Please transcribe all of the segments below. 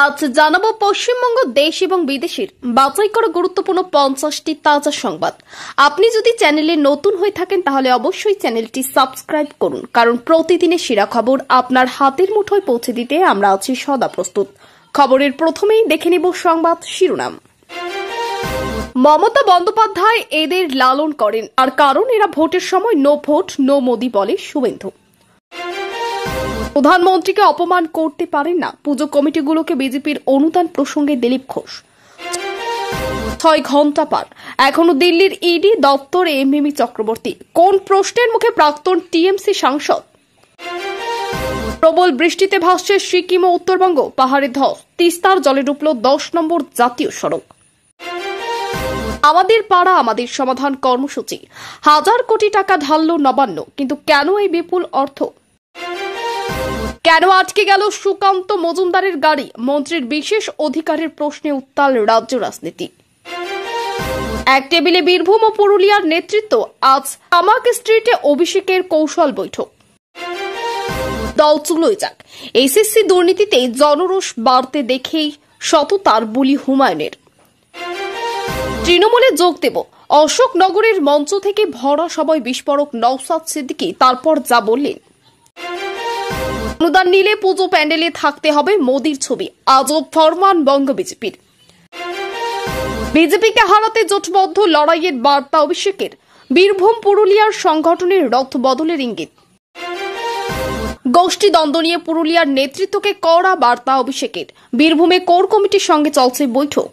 আজ জানাবো পশ্চিমবঙ্গ দেশ এবং বিদেশের বাছাই করা গুরুত্বপূর্ণ 50টি তাজা সংবাদ। আপনি যদি চ্যানেলে নতুন হয়ে থাকেন তাহলে অবশ্যই চ্যানেলটি সাবস্ক্রাইব করুন, কারণ প্রতিদিনের সেরা খবর আপনার হাতের মুঠোয় পৌঁছে দিতে আমরা আছি সদা প্রস্তুত। খবরের প্রথমেই দেখে নেব সংবাদ শিরোনাম। মমতা বন্দ্যোপাধ্যায় এদের লালন করেন, আর কারণ এরা ভোটের সময় নো ভোট নো মোদি বলে শুভেন্দু। প্রধানমন্ত্রীকে অপমান করতে পারেন না, পুজো কমিটিগুলোকে বিজেপির অনুদান প্রসঙ্গে দিলীপ ঘোষ। 6 ঘন্টা পার, এখনো দিল্লির ইডি দপ্তরে মিমি চক্রবর্তী। কোন প্রশ্নের মুখে প্রাক্তন টিএমসি সাংসদ? প্রবল বৃষ্টিতে ভাসছে সিকিম ও উত্তরবঙ্গ, পাহাড়ে ধস, তিস্তার জলে ডুবল 10 নম্বর জাতীয় সড়ক। আমাদের পাড়া আমাদের সমাধান কর্মসূচি, 1000 কোটি টাকা ঢালল নবান্ন, কিন্তু কেন এই বিপুল অর্থ? কেন আটকে গেল সুকান্ত মজুমদারের গাড়ি? মন্ত্রীর বিশেষ অধিকারের প্রশ্নে উত্তাল রাজ্য রাজনীতি। এক টেবিলে বীরভূম ও পুরুলিয়ার নেতৃত্ব, আজ আমাক স্ট্রিটে অভিষেকের কৌশল বৈঠক। দল চুলোয় যাক, এসএসসি দুর্নীতিতে জনরোষ বাড়তে দেখেই সততার বুলি হুমায়ুনের। তৃণমূলে যোগ দেব, অশোকনগরের মঞ্চ থেকে ভরা সবাই বিস্ফোরক নওশাদ সিদ্দিকী তারপর যা বললেন। অনুদান নিলে পুজো প্যান্ডেলে থাকতে হবে মোদির ছবি, আজব ফরমান বঙ্গ বিজেপির। বিজেপিকে হারাতে জোটবদ্ধ লড়াইয়ের বার্তা অভিষেকের, বীরভূম পুরুলিয়ার সংগঠনের রথ বদলের ইঙ্গিত। গোষ্ঠী দ্বন্দ্ব নিয়ে পুরুলিয়ার নেতৃত্বকে কড়া বার্তা অভিষেকের, বীরভূমে কোর কমিটির সঙ্গে চলছে বৈঠক।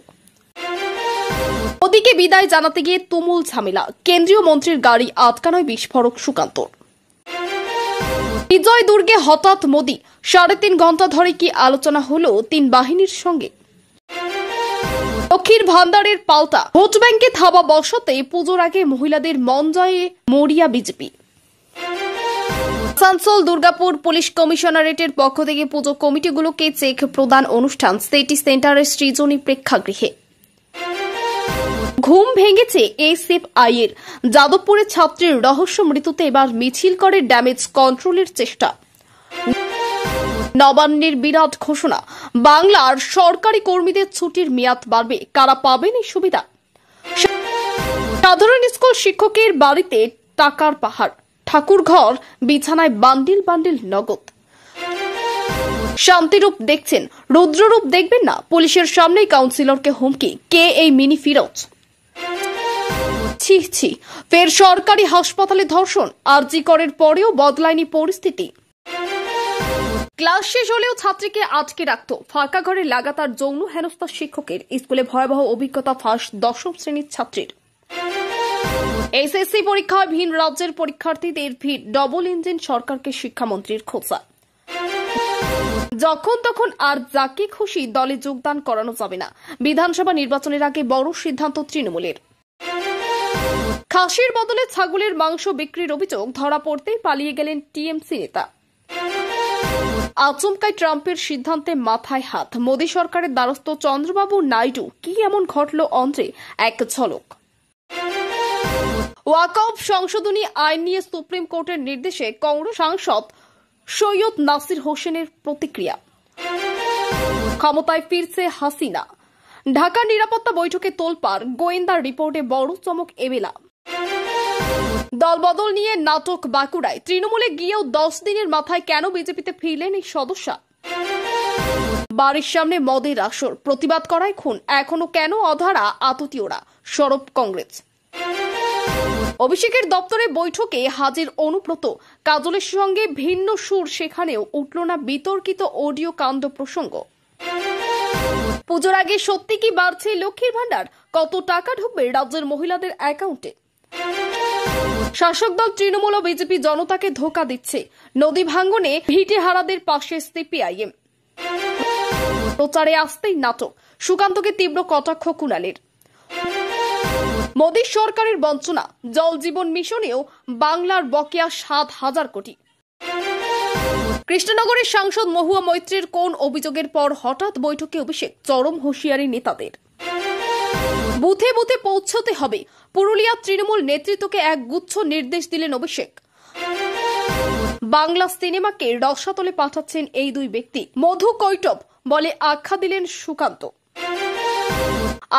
মোদিকে বিদায় জানাতে গিয়ে তুমুল ঝামেলা, কেন্দ্রীয় মন্ত্রীর গাড়ি আটকানোয় বিস্ফোরক সুকান্ত। বিজয় দুর্গে হঠাৎ মোদি, 3.5 ঘন্টা ধরে কি আলোচনা হলো 3 বাহিনীর সঙ্গে? লক্ষ্মীর ভান্ডারের পাল্টা, ভোট ব্যাংকে থাবা বসাতে পুজোর আগে মহিলাদের মন জয়ে মরিয়া বিজেপি। আসানসোল দুর্গাপুর পুলিশ কমিশনারেটের পক্ষ থেকে পুজো কমিটিগুলোকে চেক প্রদান অনুষ্ঠান সিটি সেন্টারের সৃজনী প্রেক্ষাগৃহে। ঘুম ভেঙেছে এসএফআই এর, যাদবপুরের ছাত্রীর রহস্য মৃত্যুতে এবার মিছিল করে ড্যামেজ কন্ট্রোলের চেষ্টা। নবান্নের বিরাট ঘোষণা, বাংলার সরকারি কর্মীদের ছুটির মেয়াদ বাড়বে, কারা পাবেন এই সুবিধা? সাধারণ স্কুল শিক্ষকের বাড়িতে টাকার পাহাড়, ঠাকুরঘর বিছানায় বান্ডিল বান্ডিল নগদ। শান্তিরূপ দেখছেন, রুদ্ররূপ দেখবেন না, পুলিশের সামনেই কাউন্সিলরকে হুমকি, কে এই মিনি ফিরোজ? ছি ছি, ফের সরকারি হাসপাতালে ধর্ষণ, আরজি করের পরেও বদলায়নি পরিস্থিতি। ক্লাস শেষ হলেও ছাত্রীকে আটকে রাখত, ফাঁকা ঘরে লাগাতার যৌন হেনস্থা শিক্ষকের, স্কুলে ভয়াবহ অভিজ্ঞতা ফাঁস 10ম শ্রেণীর ছাত্রীর। এসএসসি পরীক্ষায় ভিন রাজ্যের পরীক্ষার্থীদের ভিড়, ডবল ইঞ্জিন সরকারকে শিক্ষামন্ত্রীর খোঁচা। যখন তখন আর যাকে খুশি দলে যোগদান করানো যাবে না, বিধানসভা নির্বাচনের আগে বড় সিদ্ধান্ত তৃণমূলের। খাসির বদলে ছাগলের মাংস বিক্রির অভিযোগ ধরা পড়তেই পালিয়ে গেলেন টিএমসি নেতা। আচমকাই ট্রাম্পের সিদ্ধান্তে মাথায় হাত, মোদী সরকারের দ্বারস্থ চন্দ্রবাবু নাইডু, কি এমন ঘটল অন্ধ্রে, এক ঝলক। ওয়াকফ সংশোধনী আইন নিয়ে সুপ্রিম কোর্টের নির্দেশে কংগ্রেস সাংসদ সৈয়দ নাসির হোসেনের প্রতিক্রিয়া। ক্ষমতায় ফিরছে হাসিনা, ঢাকার নিরাপত্তা বৈঠকে তোলপাড়, গোয়েন্দার রিপোর্টে বড় চমক এবেলা। দলবদল নিয়ে নাটক বাঁকুড়ায়, তৃণমূলে গিয়েও 10 দিনের মাথায় কেন বিজেপিতে ফিরলেন এই সদস্যা? বাড়ির সামনে মদের আসর, প্রতিবাদ করায় খুন, এখনো কেন অধারা আততীয়রা, সরব কংগ্রেস। অভিষেকের দপ্তরে বৈঠকে হাজির অনুব্রত, কাজলের সঙ্গে ভিন্ন সুর, সেখানেও উঠল না বিতর্কিত অডিও কাণ্ড প্রসঙ্গ। পুজোর আগে সত্যি কি বাড়ছে লক্ষ্মীর ভান্ডার? কত টাকা ঢুকবে রাজ্যের মহিলাদের অ্যাকাউন্টে? শাসক দল তৃণমূল ও বিজেপি জনতাকে ধোঁকা দিচ্ছে, নদী ভাঙ্গনে ভিটেহারাদের পাশে সিপিআইএম। প্রচারে আসতেই নাটক, সুকান্তকে তীব্র কটাক্ষ কুণালের। মোদী সরকারের বঞ্চনা, জল জীবন মিশনেও বাংলার বকেয়া 7,000 কোটি। কৃষ্ণনগরের সাংসদ মহুয়া মৈত্রের কোন অভিযোগের পর হঠাৎ বৈঠকে অভিষেক, চরম হুঁশিয়ারি নেতাদের। বুথে বুথে পৌঁছতে হবে, পুরুলিয়া তৃণমূল নেতৃত্বকে এক গুচ্ছ নির্দেশ দিলেন অভিষেক। বাংলা সিনেমাকে রসাতলে পাঠাচ্ছেন এই দুই ব্যক্তি। মধু কৈটব বলে আখ্যা দিলেন সুকান্ত।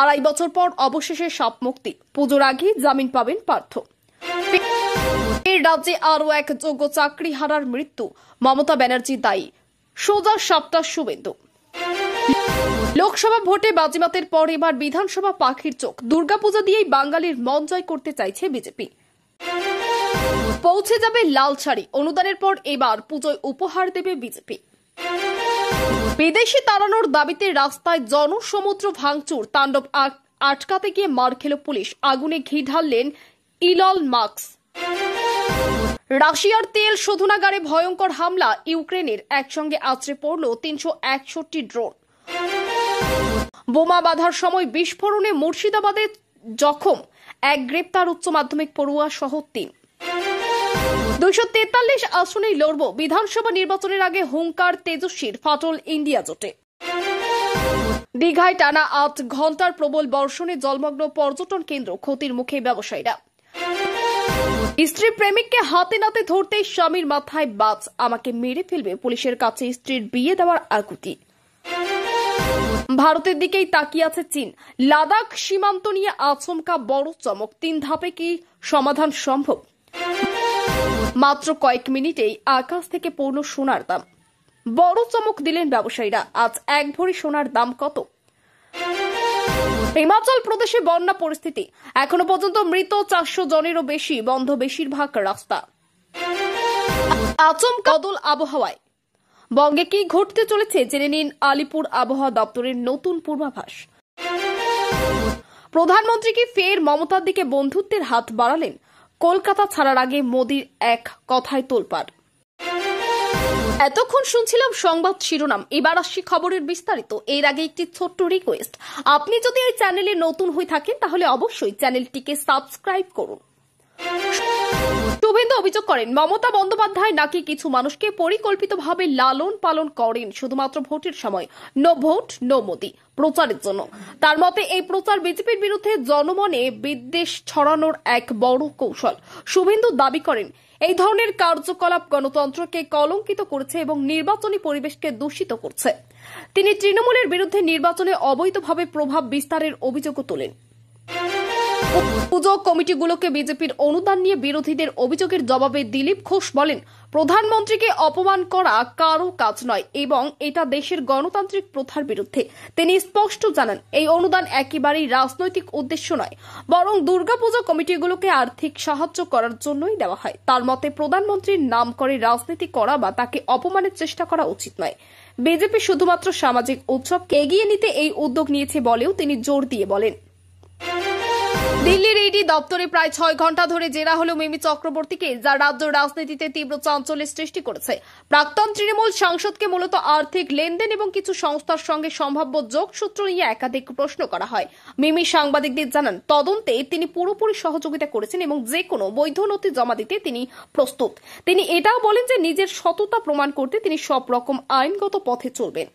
2.5 বছর পর অবশেষে সাপ মুক্তি, পুজোর আগে জামিন পাবেন পার্থ। রাজ্যে আরো এক যোগ্য চাকরি হারার মৃত্যু, মমতা ব্যানার্জি দায়ী, সোজা সাপটা শুভেন্দু। লোকসভা ভোটে বাজিমাতের পর এবার বিধানসভা পাখির চোখ, দুর্গাপূজা দিয়েই বাঙালির মন জয় করতে চাইছে বিজেপি। পৌঁছে যাবে লাল শাড়ি, অনুদানের পর এবার পুজোয় উপহার দেবে বিজেপি। বিদেশি তাড়ানোর দাবিতে রাস্তায় জনসমুদ্র ভাঙচুর, তাণ্ডব আটকাতে গিয়ে মার খেল পুলিশ, আগুনে ঘি ঢাললেন ইলন মাস্ক। রাশিয়ার তেল শোধনাগারে ভয়ঙ্কর হামলা, ইউক্রেনের, একসঙ্গে আছড়ে পড়ল 361 ড্রোন। বোমা বাঁধার সময় বিস্ফোরণে মুর্শিদাবাদে জখম এক গ্রেপ্তার উচ্চ মাধ্যমিক পড়ুয়া সহ 3। 243 আসনেই লড়ব, বিধানসভা নির্বাচনের আগে হুঙ্কার তেজস্বীর, ফাটল ইন্ডিয়া জোটে। দীঘায় টানা 8 ঘন্টার প্রবল বর্ষণে জলমগ্ন পর্যটন কেন্দ্র, ক্ষতির মুখে ব্যবসায়ীরা। স্ত্রী প্রেমিককে হাতে নাতে ধরতেই স্বামীর মাথায় বাজ, আমাকে মেরে ফেলবে, পুলিশের কাছে স্ত্রীর বিয়ে দেওয়ার আকুতি। ভারতের দিকেই তাকিয়ে আছে চীন, লাদাখ সীমান্ত নিয়ে আচমকা বড় চমক, 3 ধাপে কি সমাধান সম্ভব? মাত্র কয়েক মিনিটেই আকাশ থেকে পড়ল সোনার দাম, বড় চমক দিলেন ব্যবসায়ীরা। আজ 1 ভরি সোনার দাম কত? হিমাচল প্রদেশে বন্যা পরিস্থিতি, এখনো পর্যন্ত মৃত 400 জনেরও বেশি, বন্ধ বেশিরভাগ রাস্তা। আচমকা বদল আবহাওয়ায় বঙ্গে কি ঘটতে চলেছে জেনে নিন আলিপুর আবহাওয়া দপ্তরের নতুন পূর্বাভাস। প্রধানমন্ত্রী কি ফের মমতার দিকে বন্ধুত্বের হাত বাড়ালেন? কলকাতা ছাড়ার আগে মোদির এক কথায় তোলপাড়। এতক্ষণ শুনছিলাম সংবাদ শিরোনাম, এবার আসছি খবরের বিস্তারিত। এর আগে একটি ছোট্ট রিকোয়েস্ট, আপনি যদি এই চ্যানেলে নতুন হয়ে থাকেন তাহলে অবশ্যই চ্যানেলটিকে সাবস্ক্রাইব করুন। শুভেন্দু অভিযোগ করেন, মমতা বন্দ্যোপাধ্যায় নাকি কিছু মানুষকে পরিকল্পিতভাবে লালন পালন করেন শুধুমাত্র ভোটের সময়, নো ভোট নো মোদি প্রচারের জন্য। তার মতে এই প্রচার বিজেপির বিরুদ্ধে জনমনে বিদ্বেষ ছড়ানোর এক বড় কৌশল। শুভেন্দু দাবি করেন, এই ধরনের কার্যকলাপ গণতন্ত্রকে কলঙ্কিত করছে এবং নির্বাচনী পরিবেশকে দূষিত করছে। তিনি তৃণমূলের বিরুদ্ধে নির্বাচনে অবৈধভাবে প্রভাব বিস্তারের অভিযোগও তোলেন। পুজো কমিটিগুলোকে বিজেপির অনুদান নিয়ে বিরোধীদের অভিযোগের জবাবে দিলীপ ঘোষ বলেন, প্রধানমন্ত্রীকে অপমান করা কারো কাজ নয় এবং এটা দেশের গণতান্ত্রিক প্রথার বিরুদ্ধে। তিনি স্পষ্ট জানান, এই অনুদান একেবারেই রাজনৈতিক উদ্দেশ্য নয়, বরং দুর্গাপূজা কমিটিগুলোকে আর্থিক সাহায্য করার জন্যই দেওয়া হয়। তার মতে প্রধানমন্ত্রীর নাম করে রাজনীতি করা বা তাকে অপমানের চেষ্টা করা উচিত নয়। বিজেপি শুধুমাত্র সামাজিক উৎসবকে এগিয়ে নিতে এই উদ্যোগ নিয়েছে বলেও তিনি জোর দিয়ে বলেন। দিল্লির ইডি দপ্তরে প্রায় 6 ঘন্টা ধরে জেরা হল মিমি চক্রবর্তীকে, যা রাজ্য রাজনীতিতে তীব্র চাঞ্চল্যের সৃষ্টি করেছে। প্রাক্তন তৃণমূল সাংসদকে মূলত আর্থিক লেনদেন এবং কিছু সংস্থার সঙ্গে সম্ভাব্য যোগসূত্র নিয়ে একাধিক প্রশ্ন করা হয়। মিমি সাংবাদিকদের জানান, তদন্তে তিনি পুরোপুরি সহযোগিতা করেছেন এবং যে কোনো বৈধ নথি জমা দিতে তিনি প্রস্তুত। তিনি এটাও বলেন যে নিজের সততা প্রমাণ করতে তিনি সব রকম আইনগত পথে চলবেন।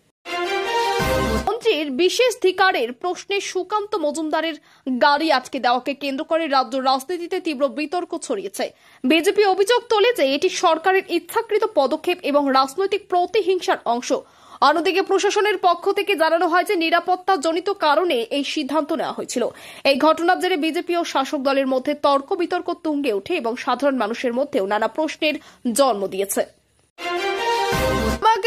মন্ত্রীর বিশেষাধিকারের প্রশ্নে সুকান্ত মজুমদারের গাড়ি আটকে দেওয়াকে কেন্দ্র করে রাজ্য রাজনীতিতে তীব্র বিতর্ক ছড়িয়েছে। বিজেপি অভিযোগ তোলে যে এটি সরকারের ইচ্ছাকৃত পদক্ষেপ এবং রাজনৈতিক প্রতিহিংসার অংশ। অন্যদিকে প্রশাসনের পক্ষ থেকে জানানো হয় যে নিরাপত্তাজনিত কারণে এই সিদ্ধান্ত নেওয়া হয়েছিল। এই ঘটনার জেরে বিজেপি ও শাসক দলের মধ্যে তর্ক বিতর্ক তুঙ্গে ওঠে এবং সাধারণ মানুষের মধ্যেও নানা প্রশ্নের জন্ম দিয়েছে।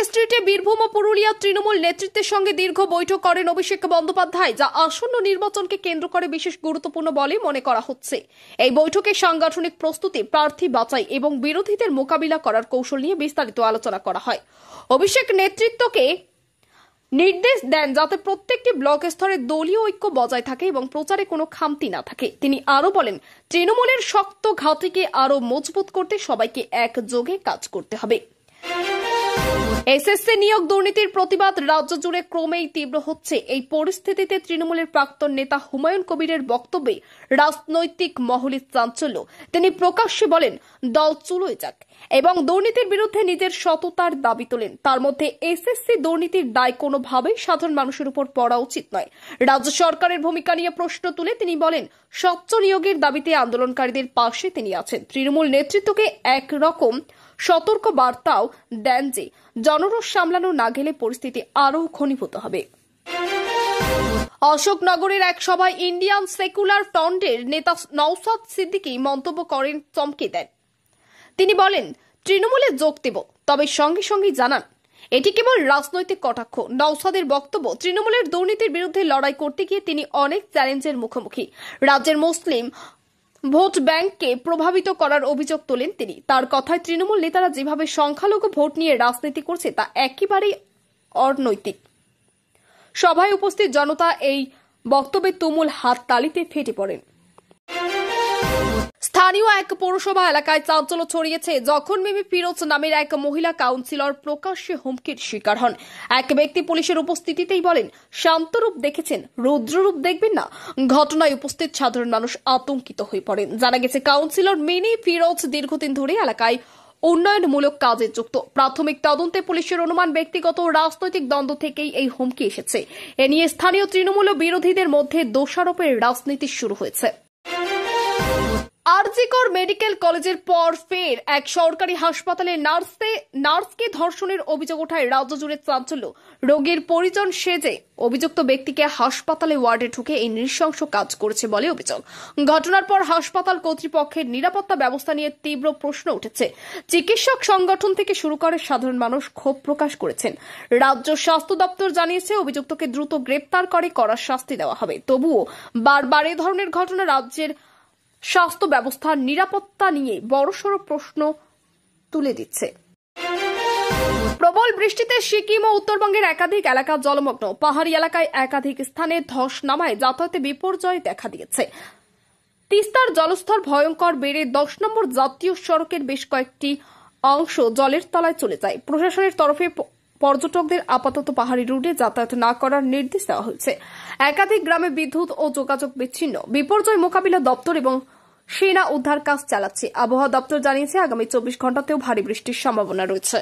স্ট্রিটে বীরভূম ও পুরুলিয়া তৃণমূল নেতৃত্বের সঙ্গে দীর্ঘ বৈঠক করেন অভিষেক বন্দ্যোপাধ্যায়, যা আসন্ন নির্বাচনকে কেন্দ্র করে বিশেষ গুরুত্বপূর্ণ বলে মনে করা হচ্ছে। এই বৈঠকে সাংগঠনিক প্রস্তুতি, প্রার্থী বাছাই এবং বিরোধীদের মোকাবিলা করার কৌশল নিয়ে বিস্তারিত আলোচনা করা হয়। অভিষেক নেতৃত্বকে নির্দেশ দেন যাতে প্রত্যেকটি ব্লক স্তরে দলীয় ঐক্য বজায় থাকে এবং প্রচারে কোনো খামতি না থাকে। তিনি আরও বলেন, তৃণমূলের শক্ত ঘাঁটিকে আরও মজবুত করতে সবাইকে একযোগে কাজ করতে হবে। এসএসসি নিয়োগ দুর্নীতির প্রতিবাদ রাজ্য জুড়ে ক্রমেই তীব্র হচ্ছে। এই পরিস্থিতিতে তৃণমূলের প্রাক্তন নেতা হুমায়ুন কবিরের বক্তব্যে রাজনৈতিক মহলে চাঞ্চল্য। তিনি প্রকাশ্যে বলেন, দল চুলোয় যাক এবং দুর্নীতির বিরুদ্ধে নিজের সততার দাবি তোলেন। তার মধ্যে এসএসসি দুর্নীতির দায় কোনোভাবেই সাধারণ মানুষের উপর পড়া উচিত নয়। রাজ্য সরকারের ভূমিকা নিয়ে প্রশ্ন তুলে তিনি বলেন, স্বচ্ছ নিয়োগের দাবিতে আন্দোলনকারীদের পাশে তিনি আছেন। তৃণমূল নেতৃত্বকে একরকম সতর্ক বার্তাও দেন যে জনরোষ সামলানো না গেলে পরিস্থিতি আরও ঘনীভূত হবে। অশোকনগরের এক সভায় ইন্ডিয়ান সেকুলার ফ্রন্টের নেতা নওশাদ সিদ্দিকী মন্তব্য করেন, চমকে দেন। তিনি বলেন, তৃণমূলে যোগ দেব, তবে সঙ্গে সঙ্গেই জানান এটি কেবল রাজনৈতিক কটাক্ষ। নওশাদের বক্তব্য, তৃণমূলের দুর্নীতির বিরুদ্ধে লড়াই করতে গিয়ে তিনি অনেক চ্যালেঞ্জের মুখোমুখি। রাজ্যের মুসলিম ভোট ব্যাংককে প্রভাবিত করার অভিযোগ তোলেন তিনি। তার কথায়, তৃণমূল নেতারা যেভাবে সংখ্যালঘু ভোট নিয়ে রাজনীতি করছে তা একেবারেই অনৈতিক। সভায় উপস্থিত জনতা এই বক্তব্যে তুমুল হাততালিতে ফেটে পড়েন। স্থানীয় এক পৌরসভা এলাকায় চাঞ্চল্য ছড়িয়েছে যখন মিমি ফিরোজ নামের এক মহিলা কাউন্সিলর প্রকাশ্যে হুমকির শিকার হন। এক ব্যক্তি পুলিশের উপস্থিতিতেই বলেন, শান্তরূপ দেখেছেন, রৌদ্ররূপ দেখবেন না। ঘটনায় উপস্থিত সাধারণ মানুষ আতঙ্কিত হয়ে পড়েন। জানা গেছে, কাউন্সিলর মিনি ফিরোজ দীর্ঘদিন ধরে এলাকায় উন্নয়নমূলক কাজে যুক্ত। প্রাথমিক তদন্তে পুলিশের অনুমান, ব্যক্তিগত রাজনৈতিক দ্বন্দ্ব থেকেই এই হুমকি এসেছে। এ নিয়ে স্থানীয় তৃণমূল বিরোধীদের মধ্যে দোষারোপের রাজনীতি শুরু হয়েছে। আরজিকর মেডিকেল কলেজের পর ফের এক সরকারি হাসপাতালে নার্সকে ধর্ষণের অভিযোগ ওঠায় রাজ্য জুড়ে চাঞ্চল্য। রোগীর পরিজন সেজে অভিযুক্ত ব্যক্তিকে হাসপাতালে ওয়ার্ডে ঢুকে এই নৃশংস কাজ করেছে বলে অভিযোগ। ঘটনার পর হাসপাতাল কর্তৃপক্ষের নিরাপত্তা ব্যবস্থা নিয়ে তীব্র প্রশ্ন উঠেছে। চিকিৎসক সংগঠন থেকে শুরু করে সাধারণ মানুষ ক্ষোভ প্রকাশ করেছেন। রাজ্য স্বাস্থ্য দপ্তর জানিয়েছে, অভিযুক্তকে দ্রুত গ্রেপ্তার করে কড়া শাস্তি দেওয়া হবে। তবুও বারবার এ ধরনের ঘটনা রাজ্যের স্বাস্থ্য ব্যবস্থার নিরাপত্তা নিয়ে বড়সড় প্রশ্ন তুলে দিচ্ছে। প্রবল বৃষ্টিতে সিকিম ও উত্তরবঙ্গের একাধিক এলাকা জলমগ্ন। পাহাড়ি এলাকায় একাধিক স্থানে ধস নামায় যাতায়াতে বিপর্যয় দেখা দিয়েছে। তিস্তার জলস্তর ভয়ঙ্কর বেড়ে 10 নম্বর জাতীয় সড়কের বেশ কয়েকটি অংশ জলের তলায় চলে যায়। প্রশাসনের তরফে পর্যটকদের আপাতত পাহাড়ি রুটে যাতায়াত না করার নির্দেশ দেওয়া হয়েছে। একাধিক গ্রামে বিদ্যুৎ ও যোগাযোগ বিচ্ছিন্ন। বিপর্যয় মোকাবিলা দপ্তর এবং সেনা উদ্ধার কাজ চালাচ্ছে। আবহাওয়া দপ্তর জানিয়েছে, আগামী 24 ঘন্টাতেও ভারী বৃষ্টির সম্ভাবনা রয়েছে।